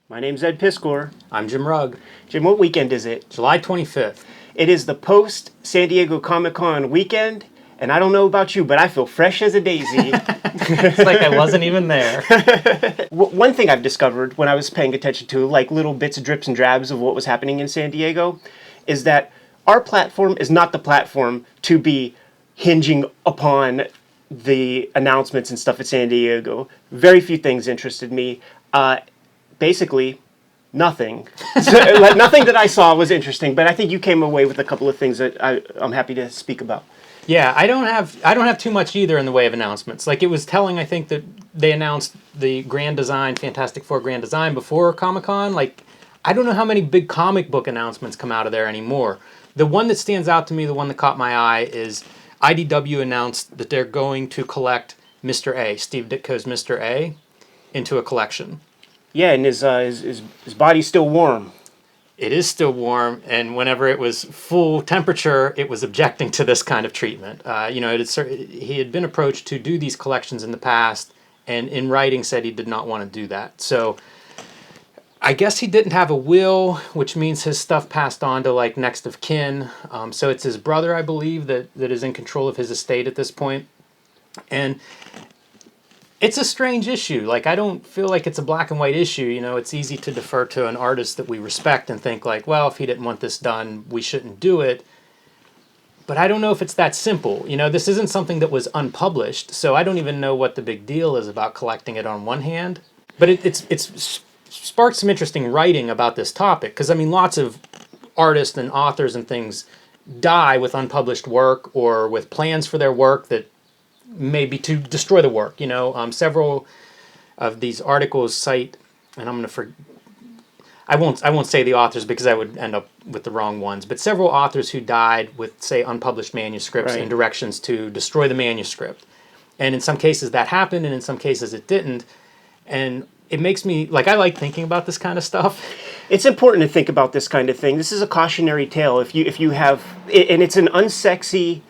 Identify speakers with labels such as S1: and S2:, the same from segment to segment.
S1: My name's Ed Piskor.
S2: I'm Jim Rugg.
S1: Jim, what weekend is it?
S2: July 25th.
S1: It is the post-San Diego Comic-Con weekend, and I don't know about you, but I feel fresh as a daisy.
S2: It's like I wasn't even there.
S1: One thing I've discovered when I was paying attention to, like little bits, drips, and drabs of what was happening in San Diego, is that our platform is not the platform to be hinging upon the announcements and stuff at San Diego. Very few things interested me. Basically, nothing. Nothing that I saw was interesting, but I think you came away with a couple of things that I'm happy to speak about.
S2: Yeah, I don't have too much either in the way of announcements. Like, it was telling, I think, that they announced the Grand Design, Fantastic Four Grand Design before Comic-Con. Like, I don't know how many big comic book announcements come out of there anymore. The one that stands out to me, the one that caught my eye, is IDW announced that they're going to collect Mr. A, Steve Ditko's Mr. A, into a collection.
S1: Yeah, and his body's still warm.
S2: It is still warm, and whenever it was full temperature, it was objecting to this kind of treatment. He had been approached to do these collections in the past, and in writing said he did not want to do that. So I guess he didn't have a will, which means his stuff passed on to like next of kin. So it's his brother, I believe, that is in control of his estate at this point. And it's a strange issue. Like, I don't feel like it's a black and white issue. You know, it's easy to defer to an artist that we respect and think like, well, if he didn't want this done, we shouldn't do it. But I don't know if it's that simple. You know, this isn't something that was unpublished, so I don't even know what the big deal is about collecting it on one hand. But it's sparked some interesting writing about this topic, because, I mean, lots of artists and authors and things die with unpublished work or with plans for their work that maybe to destroy the work. You know, several of these articles cite, and I won't say the authors because I would end up with the wrong ones, but several authors who died with, say, unpublished manuscripts and directions to destroy the manuscript. And in some cases that happened, and in some cases it didn't. And it makes me, like, I like thinking about this kind of stuff.
S1: It's important to think about this kind of thing. This is a cautionary tale. If you have, and it's an unsexy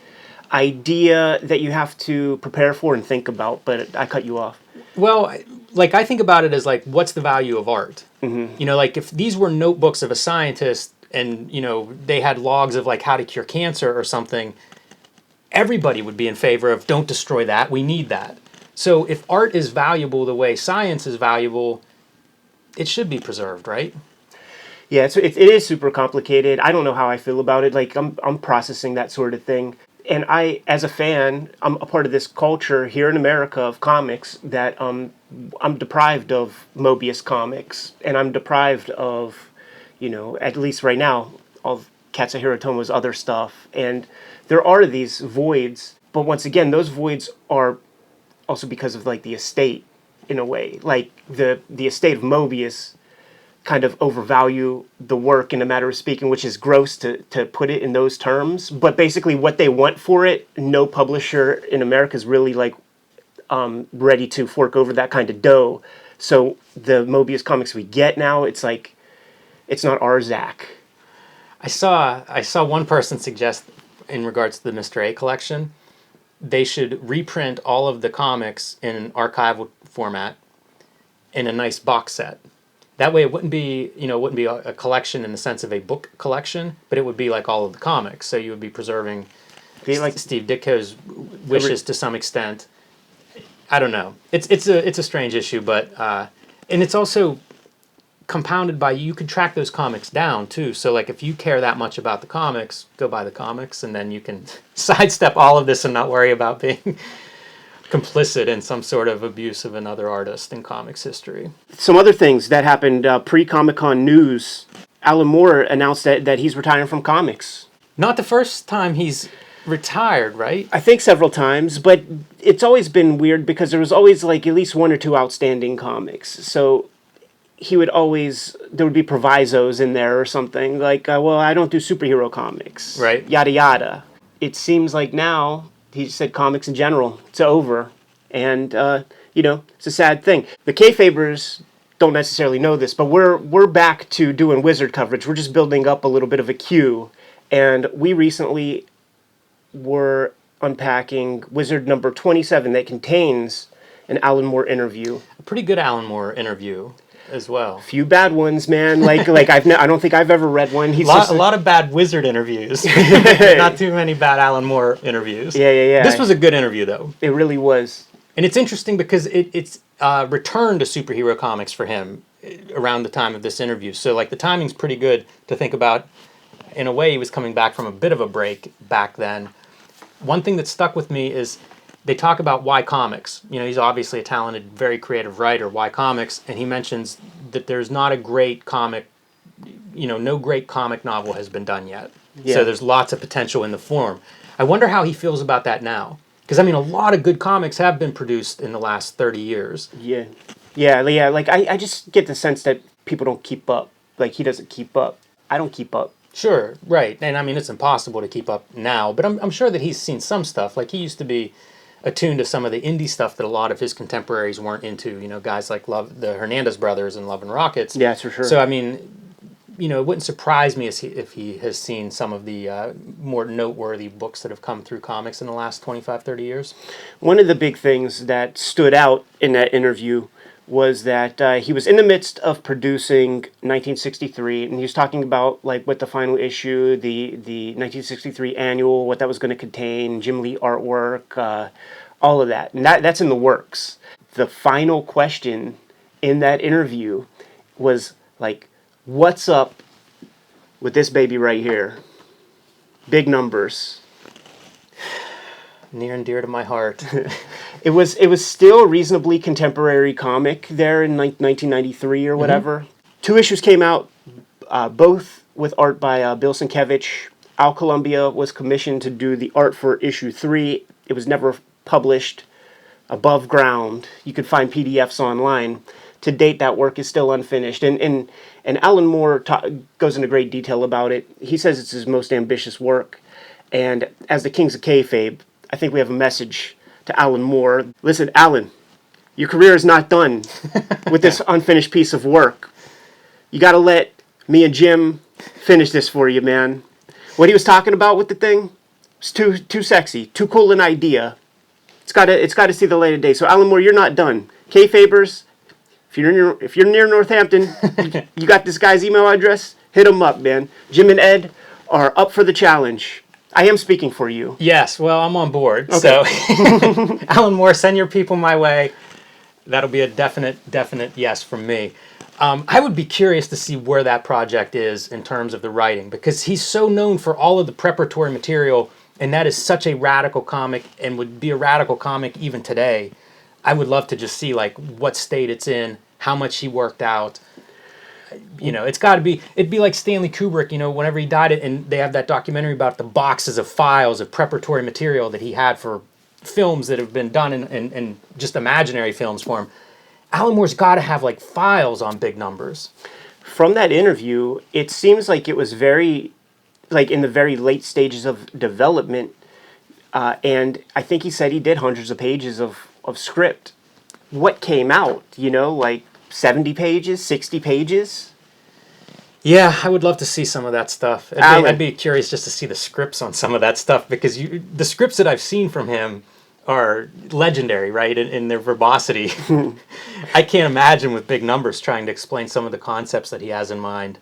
S1: idea that you have to prepare for and think about, but I cut you off.
S2: Well, like, I think about it as like, what's the value of art? Mm-hmm. You know, like, if these were notebooks of a scientist and, you know, they had logs of like how to cure cancer or something, everybody would be in favor of, don't destroy that, we need that. So if art is valuable the way science is valuable, it should be preserved, right?
S1: Yeah, it is super complicated. I don't know how I feel about it. Like, I'm processing that sort of thing. And I, as a fan, I'm a part of this culture here in America of comics that I'm deprived of Mobius comics, and I'm deprived of, you know, at least right now, of Katsuhiro Tomo's other stuff. And there are these voids, but once again, those voids are also because of like the estate, in a way. Like the estate of Mobius kind of overvalue the work, in a matter of speaking, which is gross to put it in those terms. But basically what they want for it, no publisher in America is really like ready to fork over that kind of dough. So the Mobius comics we get now, it's like, it's not our Zach.
S2: I saw one person suggest, in regards to the Mr. A collection, they should reprint all of the comics in an archival format in a nice box set. That way it wouldn't be a collection in the sense of a book collection, but it would be like all of the comics. So you would be preserving Steve Ditko's wishes to some extent. I don't know. It's a strange issue, but and it's also compounded by, you could track those comics down too. So like, if you care that much about the comics, go buy the comics, and then you can sidestep all of this and not worry about being complicit in some sort of abuse of another artist in comics history.
S1: Some other things that happened pre-Comic-Con news. Alan Moore announced that he's retiring from comics.
S2: Not the first time he's retired, right?
S1: I think several times, but it's always been weird because there was always like at least one or two outstanding comics. So there would be provisos in there or something like, well, I don't do superhero comics.
S2: Right.
S1: Yada, yada. It seems like now, he said comics in general, it's over. And, it's a sad thing. The Kayfabers don't necessarily know this, but we're back to doing Wizard coverage. We're just building up a little bit of a queue. And we recently were unpacking Wizard number 27 that contains an Alan Moore interview.
S2: A pretty good Alan Moore interview. as well.
S1: Few bad ones, man. Like I don't think I've ever read one. He's
S2: A lot of bad Wizard interviews. Not too many bad Alan Moore interviews.
S1: Yeah.
S2: This was a good interview, though.
S1: It really was.
S2: And it's interesting because it's returned to superhero comics for him around the time of this interview. So, like, the timing's pretty good to think about. In a way, he was coming back from a bit of a break back then. One thing that stuck with me is they talk about why comics. You know, he's obviously a talented, very creative writer. Why comics? And he mentions that there's not a great comic, you know, no great comic novel has been done yet. Yeah. So there's lots of potential in the form. I wonder how he feels about that now. Because, I mean, a lot of good comics have been produced in the last 30 years.
S1: Yeah. Like, I just get the sense that people don't keep up. Like, he doesn't keep up. I don't keep up.
S2: Sure, right. And, I mean, it's impossible to keep up now. But I'm sure that he's seen some stuff. Like, he used to be attuned to some of the indie stuff that a lot of his contemporaries weren't into. You know, guys like the Hernandez brothers and Love and Rockets.
S1: Yeah, for sure.
S2: So, I mean, you know, it wouldn't surprise me if he has seen some of the more noteworthy books that have come through comics in the last 25, 30 years. One
S1: of the big things that stood out in that interview was that he was in the midst of producing 1963, and he was talking about, like, what the final issue, the 1963 annual, what that was going to contain, Jim Lee artwork, all of that. And that's in the works. The final question in that interview was, like, what's up with this baby right here? Big numbers.
S2: Near and dear to my heart.
S1: It was still a reasonably contemporary comic there in 1993 or whatever. Mm-hmm. 2 issues came out, both with art by Bill Sienkiewicz. Al Columbia was commissioned to do the art for issue 3. It was never published above ground. You could find PDFs online. To date, that work is still unfinished. And Alan Moore goes into great detail about it. He says it's his most ambitious work. And as the Kings of Kayfabe, I think we have a message to Alan Moore. Listen, Alan, your career is not done with this unfinished piece of work. You got to let me and Jim finish this for you, man. What he was talking about with the thing was too sexy, too cool an idea. It's got to see the light of day. So Alan Moore, you're not done. Kayfabers, if you're near Northampton, you got this guy's email address. Hit him up, man. Jim and Ed are up for the challenge. I am speaking for you.
S2: Yes, well, I'm on board.
S1: Okay.
S2: So, Alan Moore, send your people my way. That'll be a definite yes from me. I would be curious to see where that project is in terms of the writing, because he's so known for all of the preparatory material, and that is such a radical comic and would be a radical comic even today. I would love to just see, like, what state it's in, how much he worked out. You know, it'd be like Stanley Kubrick, you know, whenever he died, and they have that documentary about the boxes of files of preparatory material that he had for films that have been done in just imaginary films for him. Alan Moore's got to have, like, files on big numbers.
S1: From that interview, it seems like it was very, like, in the very late stages of development, and I think he said he did hundreds of pages of script. What came out, you know, like 70 pages, 60 pages?
S2: Yeah, I would love to see some of that stuff. I'd be curious just to see the scripts on some of that stuff, because the scripts that I've seen from him are legendary, right, in their verbosity. I can't imagine with big numbers trying to explain some of the concepts that he has in mind.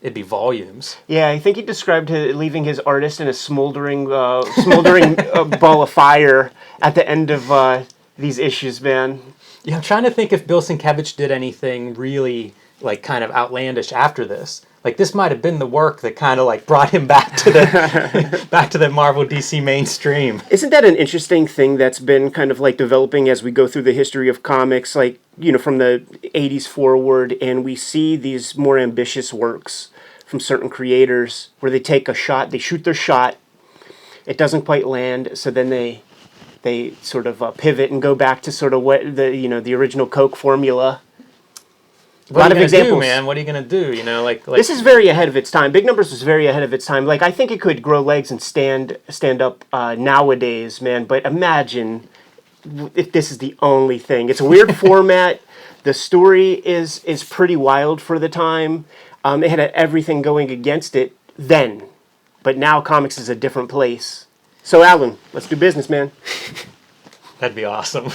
S2: It'd be volumes.
S1: Yeah, I think he described leaving his artist in a smoldering ball of fire at the end of these issues, man.
S2: Yeah, I'm trying to think if Bill Sienkiewicz did anything really, like, kind of outlandish after this. Like, this might have been the work that kind of, like, brought him back to the Marvel DC mainstream.
S1: Isn't that an interesting thing that's been kind of, like, developing as we go through the history of comics, like, you know, from the 80s forward, and we see these more ambitious works from certain creators where they take a shot, they shoot their shot, it doesn't quite land, so then they sort of pivot and go back to sort of what the original Coke formula.
S2: A lot of examples, man. What are you gonna do? You know, like
S1: this is very ahead of its time. Big Numbers was very ahead of its time. Like, I think it could grow legs and stand up nowadays, man. But imagine if this is the only thing. It's a weird format. The story is pretty wild for the time. It had everything going against it then, but now comics is a different place. So, Alan, let's do business, man.
S2: That'd be awesome.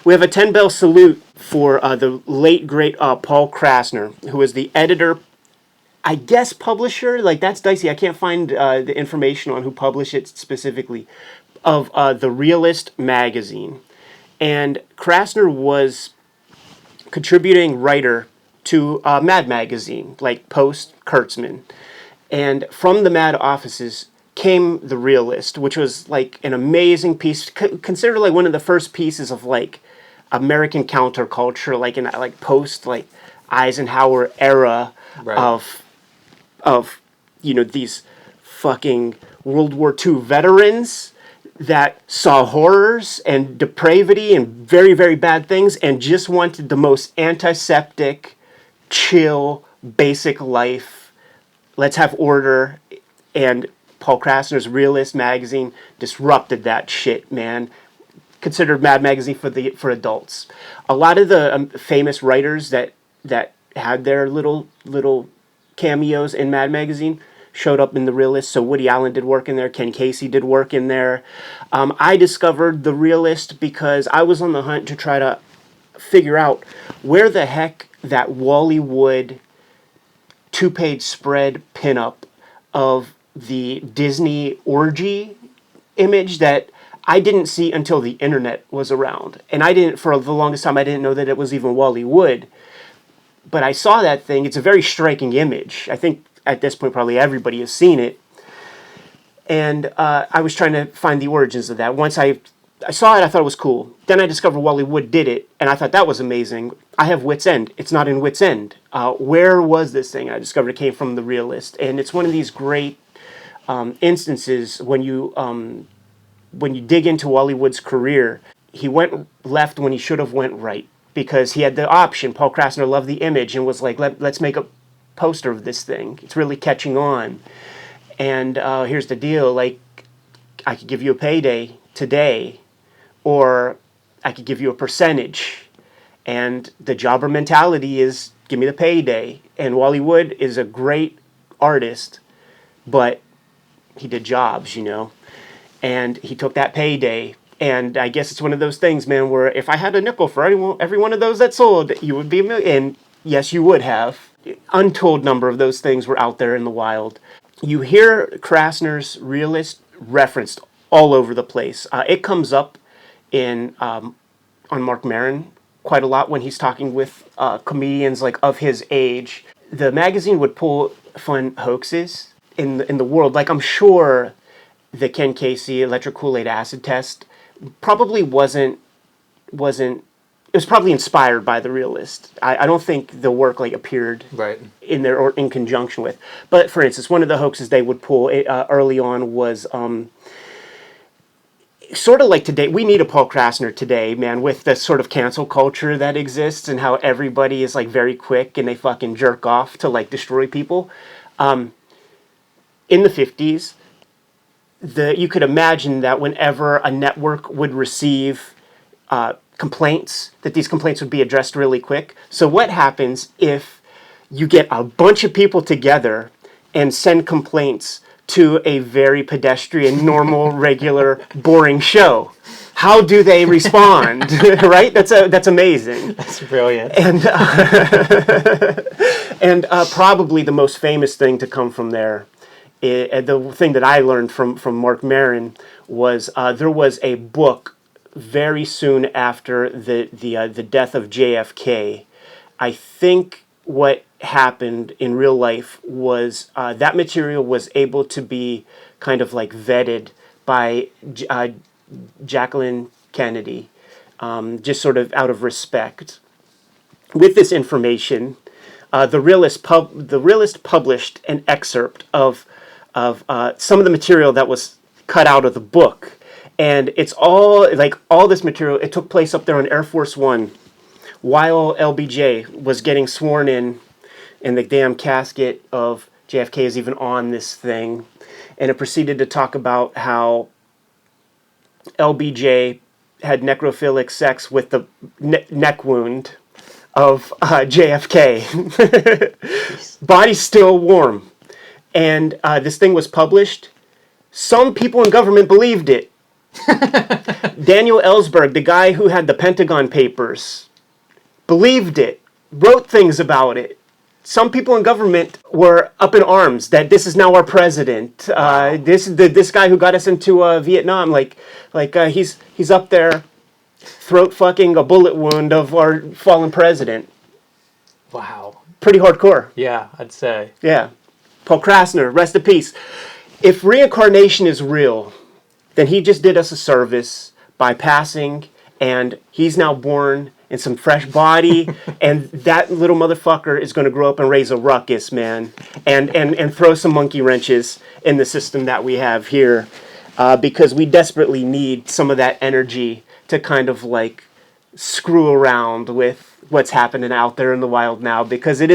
S1: We have a 10-bell salute for the late, great Paul Krasner, who was the editor, I guess publisher, like that's dicey. I can't find the information on who published it specifically, of the Realist magazine. And Krasner was contributing writer to Mad magazine, like post Kurtzman. And from the Mad offices came the Realist, which was like an amazing piece, considered like one of the first pieces of like American counterculture, like in like post like Eisenhower era
S2: Right.
S1: of these fucking World War II veterans that saw horrors and depravity and very, very bad things and just wanted the most antiseptic, chill, basic life. Let's have order. And Paul Krasner's Realist magazine disrupted that shit, man. Considered Mad magazine for adults. A lot of the famous writers that had their little cameos in Mad magazine showed up in the Realist. So Woody Allen did work in there. Ken Casey did work in there. I discovered the Realist because I was on the hunt to try to figure out where the heck that Wally Wood 2-page spread pinup of the Disney orgy image that I didn't see until the internet was around. And for the longest time, I didn't know that it was even Wally Wood. But I saw that thing. It's a very striking image. I think at this point probably everybody has seen it. And I was trying to find the origins of that. Once I saw it, I thought it was cool. Then I discovered Wally Wood did it, and I thought that was amazing. I have Wit's End. It's not in Wit's End. Where was this thing? I discovered it came from the Realist. And it's one of these great instances when you dig into Wally Wood's career. He went left when he should have went right, because he had the option. Paul Krasner loved the image and was like, let's make a poster of this thing. It's really catching on. And here's the deal, like, I could give you a payday today, or I could give you a percentage. And the jobber mentality is, give me the payday. And Wally Wood is a great artist, but he did jobs, and he took that payday. And I guess it's one of those things, man, where if I had a nickel for every one of those that sold, you would be a million. And yes, you would have. Untold number of those things were out there in the wild. You hear Krasner's Realist referenced all over the place. It comes up on Marc Maron quite a lot when he's talking with comedians like of his age. The magazine would pull fun hoaxes in the world. Like, I'm sure the Ken Casey electric Kool-Aid acid test probably wasn't it was probably inspired by the Realist. I don't think the work like appeared
S2: Right.
S1: in there or in conjunction with. But for instance, one of the hoaxes they would pull early on was sort of like today. We need a Paul Krasner today, man, with the sort of cancel culture that exists and how everybody is like very quick and they fucking jerk off to like destroy people. In the 50s, you could imagine that whenever a network would receive complaints, that these complaints would be addressed really quick. So what happens if you get a bunch of people together and send complaints to a very pedestrian, normal, regular, boring show? How do they respond? Right? That's amazing.
S2: That's brilliant.
S1: And probably the most famous thing to come from there, the thing that I learned from Marc Maron was there was a book very soon after the death of JFK. I think what happened in real life was that material was able to be kind of like vetted by Jacqueline Kennedy, just sort of out of respect. With this information, the Realist published an excerpt of some of the material that was cut out of the book. And it's all this material, it took place up there on Air Force One while LBJ was getting sworn in, and the damn casket of JFK is even on this thing. And it proceeded to talk about how LBJ had necrophilic sex with the neck wound of JFK. Body's still warm. And this thing was published. Some people in government believed it. Daniel Ellsberg, the guy who had the Pentagon Papers, believed it, wrote things about it. Some people in government were up in arms that this is now our president. This guy who got us into Vietnam, he's up there, throat fucking a bullet wound of our fallen president.
S2: Wow.
S1: Pretty hardcore.
S2: Yeah, I'd say.
S1: Yeah. Paul Krasner, rest in peace. If reincarnation is real, then he just did us a service by passing, and he's now born in some fresh body, and that little motherfucker is going to grow up and raise a ruckus, man, and throw some monkey wrenches in the system that we have here, because we desperately need some of that energy to kind of like screw around with what's happening out there in the wild now, because there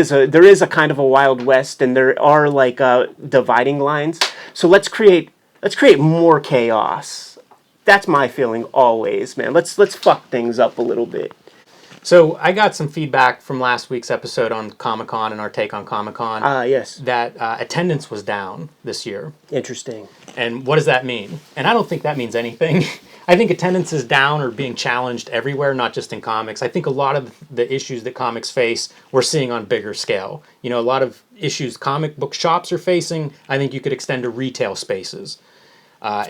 S1: is a kind of a Wild West, and there are like dividing lines. So let's create more chaos. That's my feeling always, man. Let's fuck things up a little bit.
S2: So I got some feedback from last week's episode on Comic-Con and our take on Comic-Con.
S1: Yes.
S2: That attendance was down this year.
S1: Interesting.
S2: And what does that mean? And I don't think that means anything. I think attendance is down or being challenged everywhere, not just in comics. I think a lot of the issues that comics face, we're seeing on bigger scale. You know, a lot of issues comic book shops are facing, I think you could extend to retail spaces.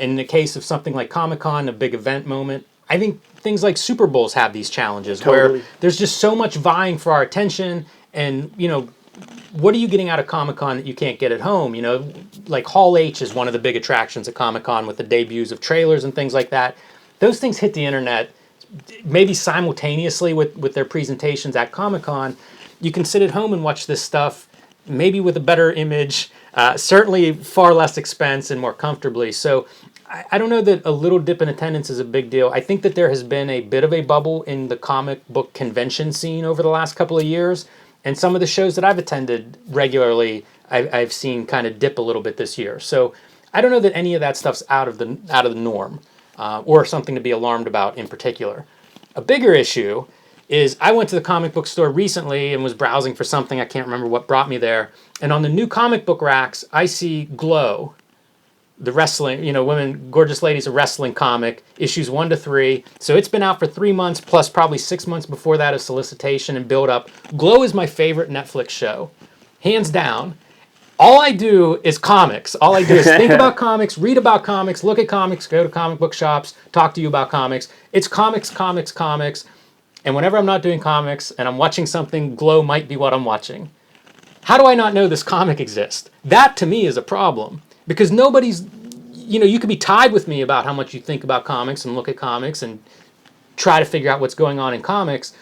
S2: In the case of something like Comic-Con, a big event moment, I think things like Super Bowls have these challenges
S1: Totally.
S2: where there's just so much vying for our attention, and, you know, what are you getting out of Comic-Con that you can't get at home? You know, like Hall H is one of the big attractions at Comic-Con with the debuts of trailers and things like that. Those things hit the internet maybe simultaneously with their presentations at Comic-Con. You can sit at home and watch this stuff, maybe with a better image, certainly far less expense and more comfortably. So I don't know that a little dip in attendance is a big deal. I think that there has been a bit of a bubble in the comic book convention scene over the last couple of years. And some of the shows that I've attended regularly, I've seen kind of dip a little bit this year. So I don't know that any of that stuff's out of the norm, or something to be alarmed about in particular. A bigger issue is I went to the comic book store recently and was browsing for something. I can't remember what brought me there. And on the new comic book racks, I see Glow, the wrestling, you know, women, gorgeous ladies, a wrestling comic, issues 1 to 3. So it's been out for 3 months, plus probably 6 months before that of solicitation and build up. Glow is my favorite Netflix show, hands down. All I do is comics. All I do is think about comics, read about comics, look at comics, go to comic book shops, talk to you about comics. It's comics, comics, comics. And whenever I'm not doing comics and I'm watching something, Glow might be what I'm watching. How do I not know this comic exists? That to me is a problem. Because nobody's, you know, you could be tied with me about how much you think about comics and look at comics and try to figure out what's going on in comics.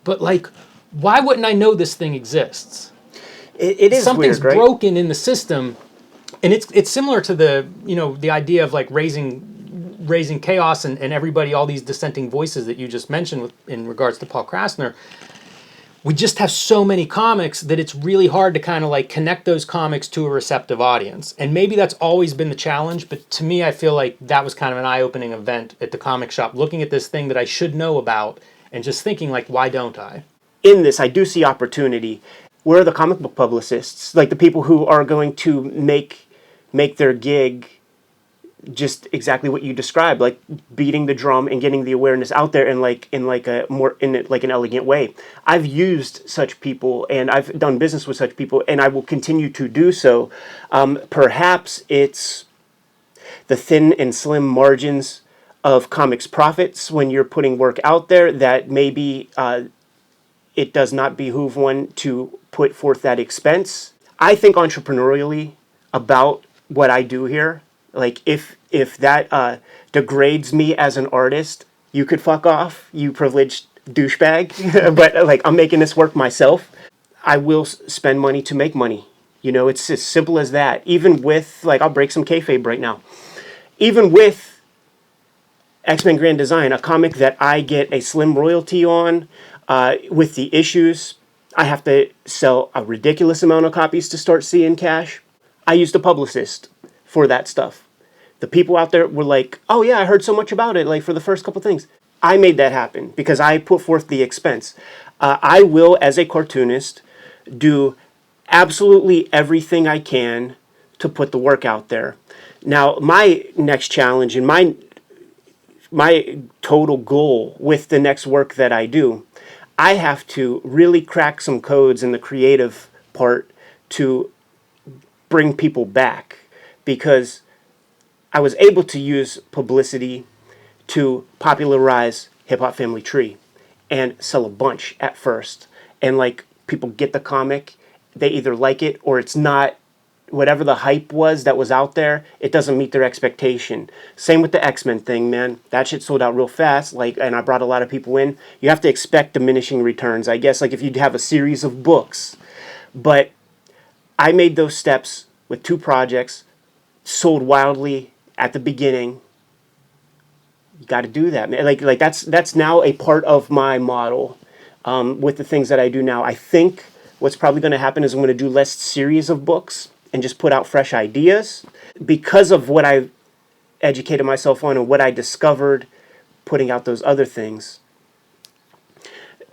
S2: But, like, why wouldn't I know this thing exists?
S1: It is
S2: Something's
S1: weird, right?
S2: broken in the system. And it's similar to the, you know, the idea of, like, raising chaos and everybody, all these dissenting voices that you just mentioned in regards to Paul Krasner. We just have so many comics that it's really hard to kind of like connect those comics to a receptive audience. And maybe that's always been the challenge, but to me, I feel like that was kind of an eye-opening event at the comic shop, looking at this thing that I should know about and just thinking like, why don't I?
S1: In this, I do see opportunity. Where are the comic book publicists? Like the people who are going to make their gig just exactly what you described, like beating the drum and getting the awareness out there in an elegant way. I've used such people and I've done business with such people, and I will continue to do so. Perhaps it's the thin and slim margins of comics profits when you're putting work out there that maybe it does not behoove one to put forth that expense. I think entrepreneurially about what I do here. Like, if that degrades me as an artist, you could fuck off, you privileged douchebag. But, like, I'm making this work myself. I will spend money to make money. You know, it's as simple as that. Even with, like, I'll break some kayfabe right now. Even with X-Men Grand Design, a comic that I get a slim royalty on, with the issues, I have to sell a ridiculous amount of copies to start seeing cash. I used a publicist for that stuff. The people out there were like, oh yeah, I heard so much about it, like for the first couple things. I made that happen because I put forth the expense. I will, as a cartoonist, do absolutely everything I can to put the work out there. Now, my next challenge and my total goal with the next work that I do, I have to really crack some codes in the creative part to bring people back, because I was able to use publicity to popularize Hip Hop Family Tree and sell a bunch at first. And like, people get the comic, they either like it or it's not, whatever the hype was that was out there, it doesn't meet their expectation. Same with the X-Men thing, man. That shit sold out real fast, like, and I brought a lot of people in. You have to expect diminishing returns, I guess, like if you have a series of books. But I made those steps with 2 projects, sold wildly at the beginning. You got to do that, man. Like that's now a part of my model with the things that I do now. I think what's probably going to happen is I'm going to do less series of books and just put out fresh ideas, because of what I've educated myself on and what I discovered putting out those other things.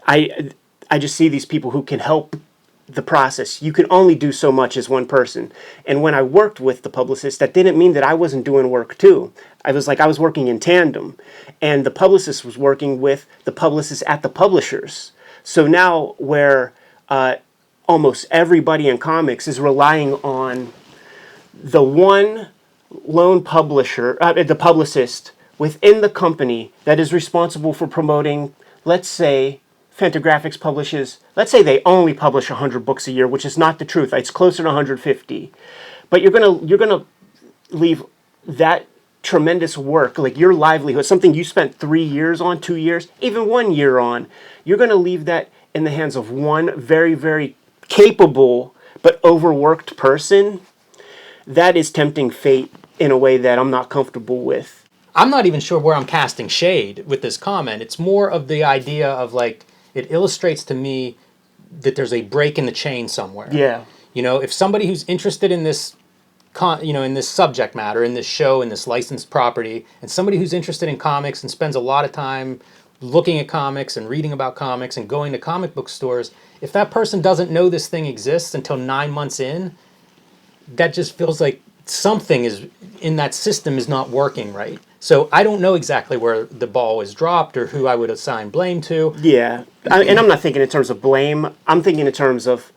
S1: I just see these people who can help the process. You can only do so much as one person. And when I worked with the publicist, that didn't mean that I wasn't doing work too. I was working in tandem, and the publicist was working with the publicist at the publishers. So now where almost everybody in comics is relying on the one lone publisher, the publicist within the company that is responsible for promoting, let's say, Fantagraphics publishes, let's say they only publish 100 books a year, which is not the truth. It's closer to 150. But you're gonna leave that tremendous work, like your livelihood, something you spent 3 years on, 2 years, even 1 year on, you're gonna leave that in the hands of one very, very capable but overworked person. That is tempting fate in a way that I'm not comfortable with.
S2: I'm not even sure where I'm casting shade with this comment. It's more of the idea of like, it illustrates to me that there's a break in the chain somewhere.
S1: Yeah.
S2: You know, if somebody who's interested in this, in this subject matter, in this show, in this licensed property, and somebody who's interested in comics and spends a lot of time looking at comics and reading about comics and going to comic book stores, if that person doesn't know this thing exists until 9 months in, that just feels like something is in that system is not working right. So I don't know exactly where the ball was dropped or who I would assign blame to.
S1: Yeah, and I'm not thinking in terms of blame. I'm thinking in terms of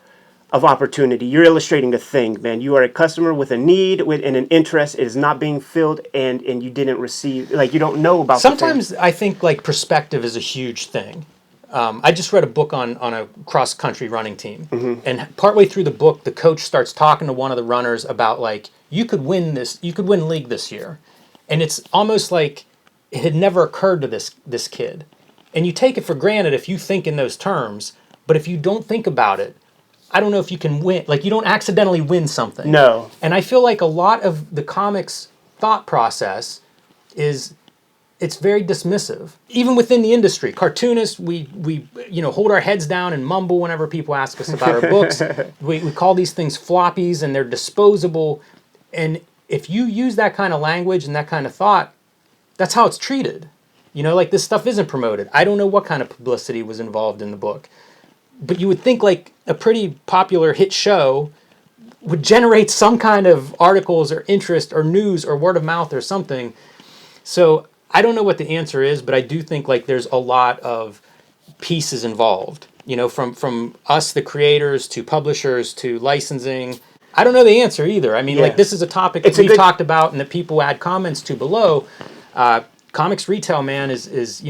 S1: opportunity. You're illustrating a thing, man. You are a customer with a need and an interest. It is not being filled, and you didn't receive, like, you don't know about.
S2: Sometimes I think like perspective is a huge thing. I just read a book on a cross country running team, and partway through the book, the coach starts talking to one of the runners about like, you could win league this year, and it's almost like it had never occurred to this kid, and you take it for granted if you think in those terms, but if you don't think about it, I don't know if you can win. Like, you don't accidentally win something.
S1: No.
S2: And I feel like a lot of the comics thought process is, it's very dismissive. Even within the industry, cartoonists, we hold our heads down and mumble whenever people ask us about our books. We call these things floppies, and they're disposable. And if you use that kind of language and that kind of thought, that's how it's treated. You know, like, this stuff isn't promoted. I don't know what kind of publicity was involved in the book. But you would think like a pretty popular hit show would generate some kind of articles or interest or news or word of mouth or something. So I don't know what the answer is, but I do think like there's a lot of pieces involved, you know, from us, the creators, to publishers, to licensing. I don't know the answer either. I mean, like, this is a topic that we've talked about and that people add comments to below. Comics retail, man, is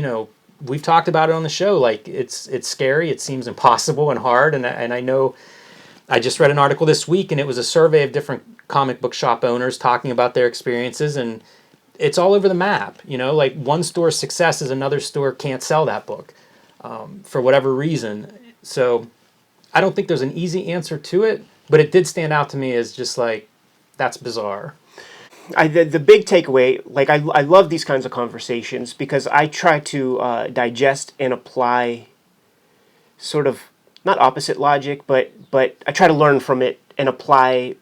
S2: we've talked about it on the show. Like, it's scary. It seems impossible and hard. And I know I just read an article this week, and it was a survey of different comic book shop owners talking about their experiences, and it's all over the map. You know, like, one store's success is another store can't sell that book for whatever reason. So I don't think there's an easy answer to it, but it did stand out to me as just like, that's bizarre.
S1: The big takeaway, like, I love these kinds of conversations because I try to digest and apply sort of, not opposite logic, but I try to learn from it and apply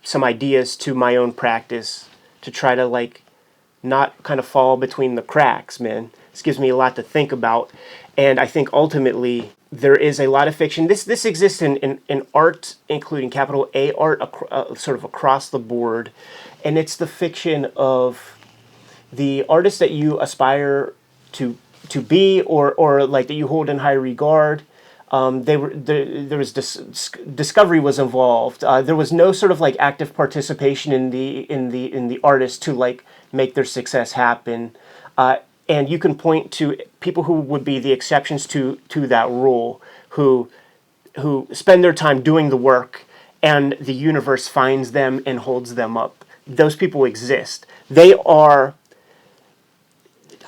S1: some ideas to my own practice to try to, like, not kind of fall between the cracks, man. This gives me a lot to think about. And I think ultimately there is a lot of fiction. This exists in art, including capital A art, sort of across the board. And it's the fiction of the artist that you aspire to to be, or like that you hold in high regard. There was discovery was involved. There was no sort of like active participation in the artist to like make their success happen. And you can point to people who would be the exceptions to that rule, who spend their time doing the work, and the universe finds them and holds them up. Those people exist. They are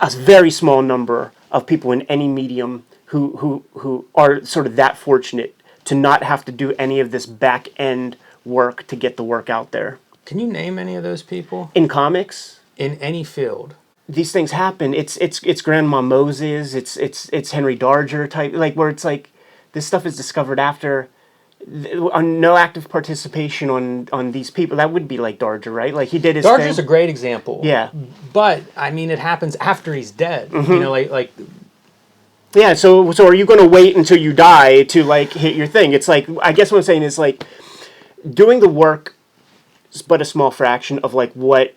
S1: a very small number of people in any medium who are sort of that fortunate to not have to do any of this back end work to get the work out there.
S2: Can you name any of those people?
S1: In comics?
S2: In any field?
S1: These things happen. It's Grandma Moses, it's Henry Darger type, like where it's like this stuff is discovered after no active participation on these people. That would be like Darger, right? Like he did his
S2: Darger's
S1: thing.
S2: a great example.
S1: Yeah.
S2: But I mean it happens after he's dead. You know, like
S1: yeah, so are you going to wait until you die to like hit your thing? It's like, I guess what I'm saying is like doing the work is but a small fraction of like what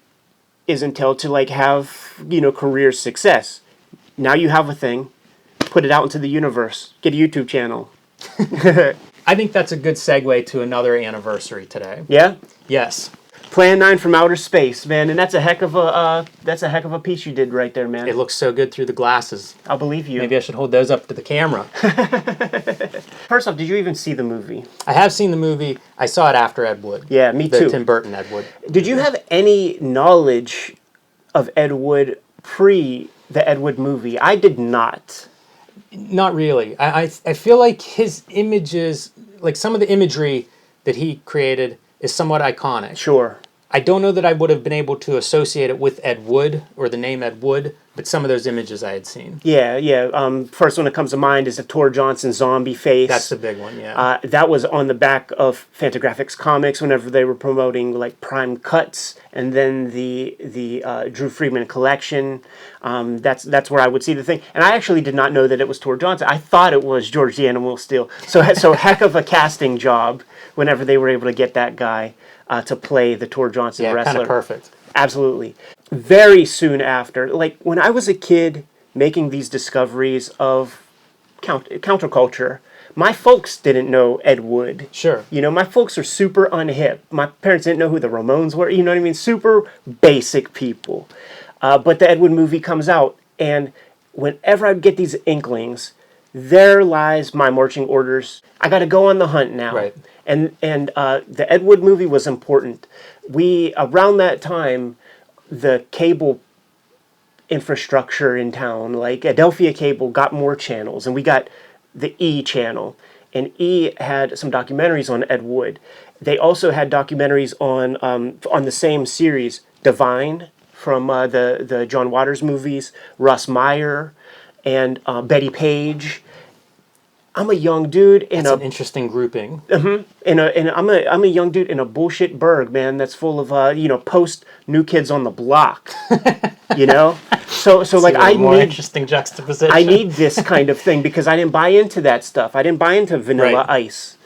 S1: is entailed to like have, career success. Now you have a thing, put it out into the universe, get a YouTube channel.
S2: I think that's a good segue to another anniversary today.
S1: Yeah?
S2: Yes.
S1: Plan 9 from Outer Space, man, and that's a heck of a piece you did right there, man.
S2: It looks so good through the glasses.
S1: I'll believe you.
S2: Maybe I should hold those up to the camera.
S1: First off, did you even see the movie?
S2: I have seen the movie. I saw it after Ed Wood.
S1: Yeah, me too.
S2: The Tim Burton Ed Wood.
S1: Did you have any knowledge of Ed Wood pre the Ed Wood movie? I did not.
S2: Not really. I feel like his images, like some of the imagery that he created is somewhat iconic.
S1: Sure.
S2: I don't know that I would have been able to associate it with Ed Wood or the name Ed Wood, but some of those images I had seen.
S1: Yeah. First one that comes to mind is the Tor Johnson zombie face.
S2: That's the big one, yeah.
S1: That was on the back of Fantagraphics comics whenever they were promoting like Prime Cuts, and then the Drew Friedman collection. That's where I would see the thing. And I actually did not know that it was Tor Johnson. I thought it was George the Animal Steel. So heck of a casting job whenever they were able to get that guy to play the Tor Johnson wrestler.
S2: Yeah, kind of perfect.
S1: Absolutely. Very soon after, like when I was a kid making these discoveries of counterculture, my folks didn't know Ed Wood.
S2: Sure.
S1: My folks are super unhip. My parents didn't know who the Ramones were. You know what I mean? Super basic people. But the Ed Wood movie comes out, and whenever I'd get these inklings, there lies my marching orders. I got to go on the hunt now.
S2: Right.
S1: And the Ed Wood movie was important. Around that time, the cable infrastructure in town, like Adelphia Cable, got more channels, and we got the E channel. And E had some documentaries on Ed Wood. They also had documentaries on the same series, Divine, from the John Waters movies, Russ Meyer, and Betty Page. I'm a young dude in
S2: That's an interesting grouping.
S1: I'm a young dude in a bullshit burg, man. That's full of post New Kids on the Block. So like I
S2: more
S1: need
S2: interesting juxtaposition.
S1: I need this kind of thing because I didn't buy into that stuff. I didn't buy into Vanilla Ice.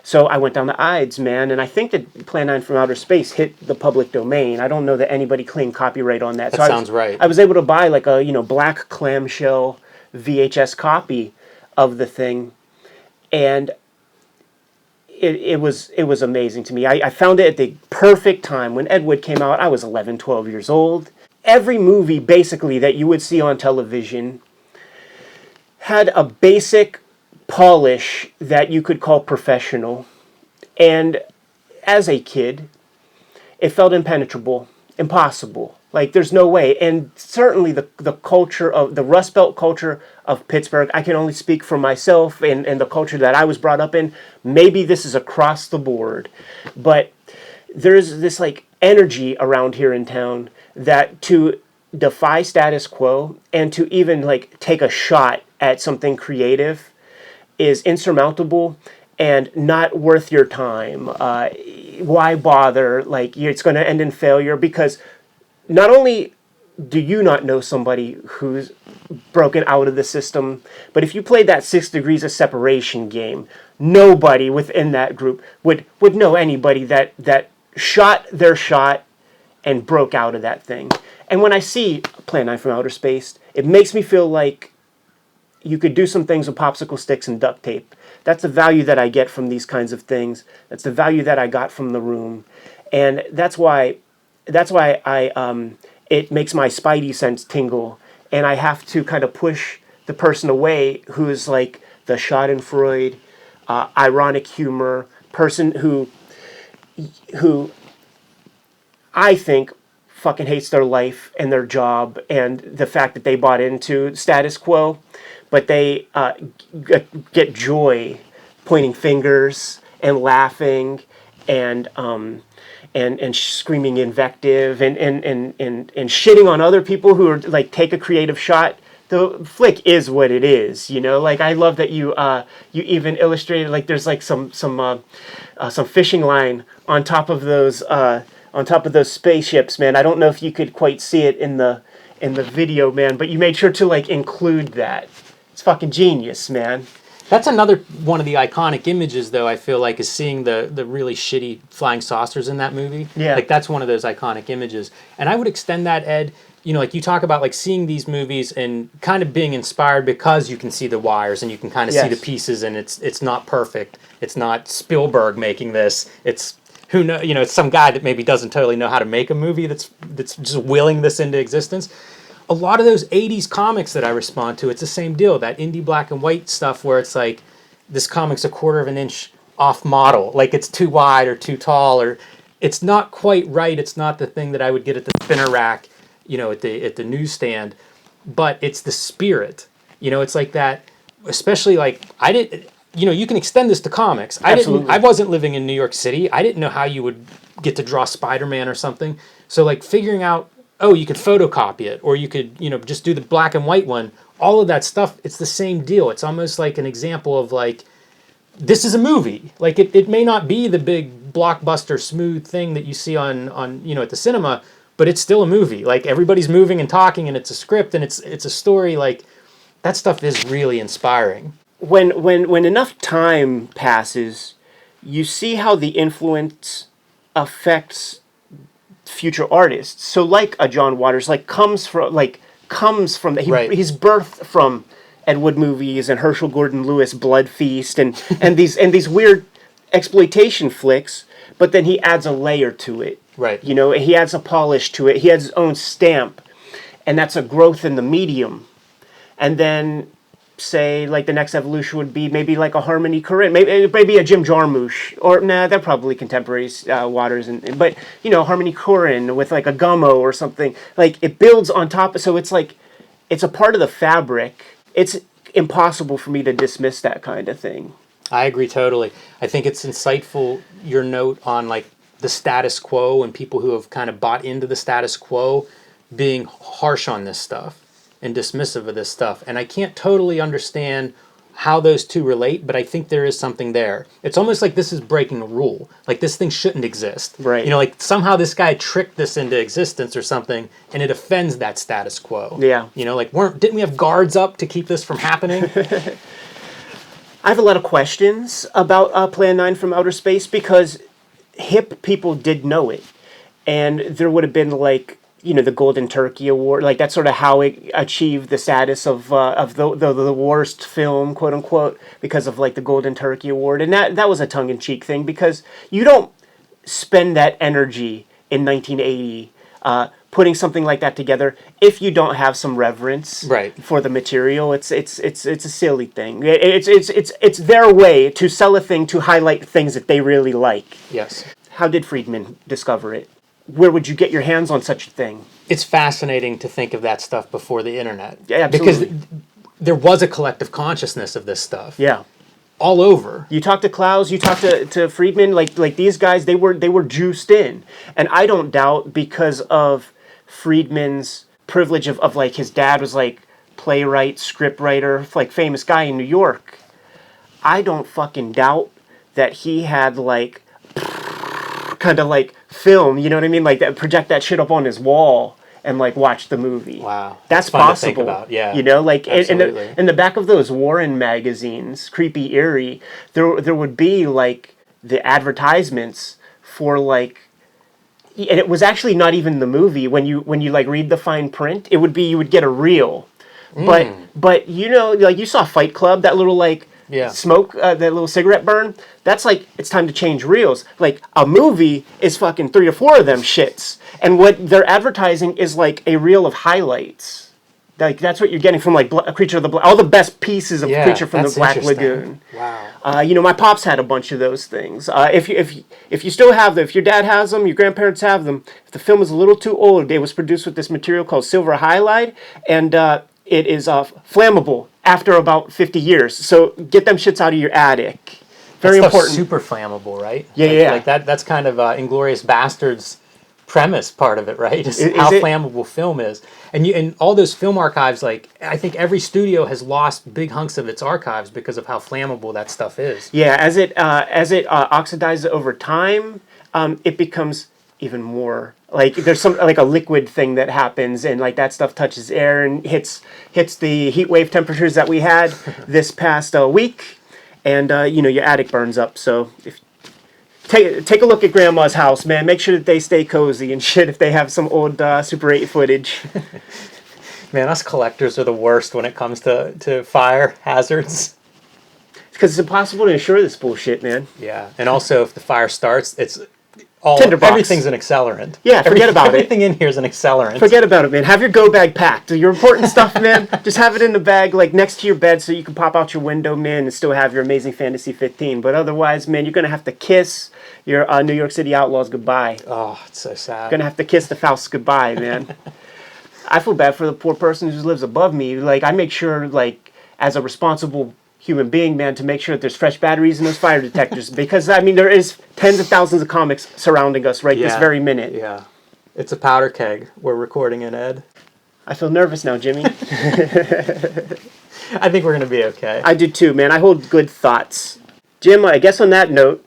S1: So I went down the Ides, man, and I think that Plan 9 from Outer Space hit the public domain. I don't know that anybody claimed copyright on that.
S2: That sounds right.
S1: I was able to buy like a black clamshell VHS copy of the thing, and it was amazing to me. I found it at the perfect time. When Ed Wood came out, I was 11, 12 years old. Every movie, basically, that you would see on television had a basic polish that you could call professional. And as a kid, it felt impenetrable, impossible. Like, there's no way. And certainly the culture of the Rust Belt culture of Pittsburgh, I can only speak for myself and the culture that I was brought up in. Maybe this is across the board. But there's this, like, energy around here in town that to defy status quo and to even, like, take a shot at something creative is insurmountable and not worth your time. Why bother? Like, it's going to end in failure because not only do you not know somebody who's broken out of the system, but if you played that 6 degrees of separation game, nobody within that group would know anybody that shot their shot and broke out of that thing. And when I see Plan 9 from Outer Space, it makes me feel like you could do some things with popsicle sticks and duct tape. That's the value that I get from these kinds of things. That's the value that I got from The Room, and that's why I it makes my spidey sense tingle, and I have to kind of push the person away who is like the Schadenfreude, ironic humor person who I think fucking hates their life and their job and the fact that they bought into status quo, but they get joy pointing fingers and laughing and screaming invective and shitting on other people who are like take a creative shot. The flick is what it is, you know. Like I love that you even illustrated like there's like some fishing line on top of those spaceships, man. I don't know if you could quite see it in the video, man, but you made sure to like include that. It's fucking genius, man.
S2: That's another one of the iconic images, though, I feel like, is seeing the really shitty flying saucers in that movie.
S1: Yeah.
S2: Like, that's one of those iconic images. And I would extend that, Ed, you know, like you talk about, like, seeing these movies and kind of being inspired because you can see the wires and you can kind of see the pieces and it's not perfect. It's not Spielberg making this. It's, who know, you know, it's some guy that maybe doesn't totally know how to make a movie that's just willing this into existence. A lot of those 80s comics that I respond to, it's the same deal. That indie black and white stuff where it's like, this comic's a quarter of an inch off model. Like it's too wide or too tall or it's not quite right. It's not the thing that I would get at the spinner rack, you know, at the newsstand. But it's the spirit. You know, it's like that, especially like, I didn't, you know, you can extend this to comics. I wasn't living in New York City. I didn't know how you would get to draw Spider-Man or something. So like figuring out, oh, you could photocopy it, or you could, you know, just do the black and white one. All of that stuff, it's the same deal. It's almost like an example of like, this is a movie. Like it may not be the big blockbuster smooth thing that you see on you know at the cinema, but it's still a movie. Like everybody's moving and talking, and it's a script, and it's a story. Like that stuff is really inspiring.
S1: When enough time passes, you see how the influence affects future artists. So like a John Waters, like comes from he's birthed from Ed Wood movies and Herschel Gordon Lewis Blood Feast and these weird exploitation flicks, but then he adds a layer to it.
S2: Right.
S1: You know, he adds a polish to it. He adds his own stamp, and that's a growth in the medium. And then say like the next evolution would be maybe like a Harmony Korine, maybe a Jim Jarmusch, or they're probably contemporaries, Waters, but you know Harmony Korine with like a Gummo or something. Like it builds on top, so it's like it's a part of the fabric. It's impossible for me to dismiss that kind of thing.
S2: I agree totally. I think it's insightful your note on like the status quo and people who have kind of bought into the status quo being harsh on this stuff and dismissive of this stuff. And I can't totally understand how those two relate, but I think there is something there. It's almost like this is breaking a rule. Like this thing shouldn't exist.
S1: Right.
S2: You know, like somehow this guy tricked this into existence or something, and it offends that status quo.
S1: Yeah.
S2: You know, like didn't we have guards up to keep this from happening?
S1: I have a lot of questions about Plan 9 from Outer Space because hip people did know it. And there would have been like, you know, the Golden Turkey Award, like that's sort of how it achieved the status of the worst film, quote unquote, because of like the Golden Turkey Award, and that was a tongue-in-cheek thing because you don't spend that energy in 1980 putting something like that together if you don't have some reverence for the material. It's a silly thing. It's their way to sell a thing to highlight things that they really like.
S2: Yes.
S1: How did Friedman discover it? Where would you get your hands on such a thing?
S2: It's fascinating to think of that stuff before the internet.
S1: Yeah, absolutely.
S2: Because there was a collective consciousness of this stuff.
S1: Yeah.
S2: All over.
S1: You talk to Klaus, you talk to Friedman, like these guys, they were juiced in. And I don't doubt because of Friedman's privilege of like his dad was like playwright, scriptwriter, like famous guy in New York. I don't fucking doubt that he had like kind of like film, you know what I mean? Like that, project that shit up on his wall and like watch the movie.
S2: Wow.
S1: That's
S2: fun
S1: possible.
S2: To think about. Yeah.
S1: You know, like
S2: absolutely.
S1: in the back of those Warren magazines, Creepy Eerie, there would be like the advertisements for like, and it was actually not even the movie. When you like read the fine print, it would be, you would get a reel. But you know, like you saw Fight Club, that little like smoke, that little cigarette burn. That's like it's time to change reels. Like a movie is fucking 3 or 4 of them shits, and what they're advertising is like a reel of highlights. Like that's what you're getting from like a Creature of the all the best pieces of Creature from the Black Lagoon.
S2: Wow.
S1: You know, my pops had a bunch of those things. If you still have them, if your dad has them, your grandparents have them. If the film is a little too old, it was produced with this material called silver halide, and it is flammable after about 50 years. So get them shits out of your attic. Very important.
S2: Super flammable, right?
S1: Yeah.
S2: Like that's kind of Inglourious Bastards premise part of it, right? Is how flammable film is. And all those film archives, like I think every studio has lost big hunks of its archives because of how flammable that stuff is.
S1: Yeah, as it oxidizes over time, it becomes even more like there's some like a liquid thing that happens, and like that stuff touches air and hits the heat wave temperatures that we had this past week, and you know, your attic burns up. So if Take a look at Grandma's house, man. Make sure that they stay cozy and shit if they have some old Super 8 footage.
S2: Man, us collectors are the worst when it comes to fire hazards.
S1: Because it's impossible to insure this bullshit, man.
S2: Yeah, and also if the fire starts, it's everything's an accelerant.
S1: Yeah, forget about it.
S2: Everything in here is an accelerant.
S1: Forget about it, man. Have your go bag packed. Your important stuff, man, just have it in the bag, like next to your bed, so you can pop out your window, man, and still have your Amazing Fantasy 15. But otherwise, man, you're gonna have to kiss your New York City Outlaws goodbye.
S2: Oh, it's so sad.
S1: You're gonna have to kiss the Faust goodbye, man. I feel bad for the poor person who lives above me. Like, I make sure, like, as a responsible human being, man, to make sure that there's fresh batteries in those fire detectors, because I mean there is tens of thousands of comics surrounding us this very minute.
S2: Yeah, it's a powder keg we're recording in, Ed.
S1: I feel nervous now, Jimmy.
S2: I think we're gonna be okay.
S1: I do too, man. I hold good thoughts. Jim, I guess on that note,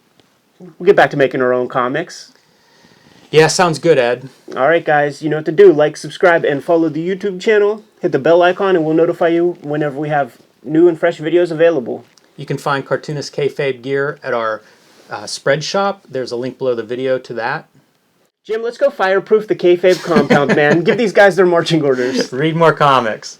S1: we'll get back to making our own comics.
S2: Yeah, sounds good, Ed.
S1: All right, guys, you know what to do. Like, subscribe, and follow the YouTube channel. Hit the bell icon, and we'll notify you whenever we have new and fresh videos available.
S2: You can find Cartoonist Kayfabe gear at our spread shop. There's a link below the video to that.
S1: Jim, let's go fireproof the Kayfabe compound, man. Give these guys their marching orders.
S2: Read more comics.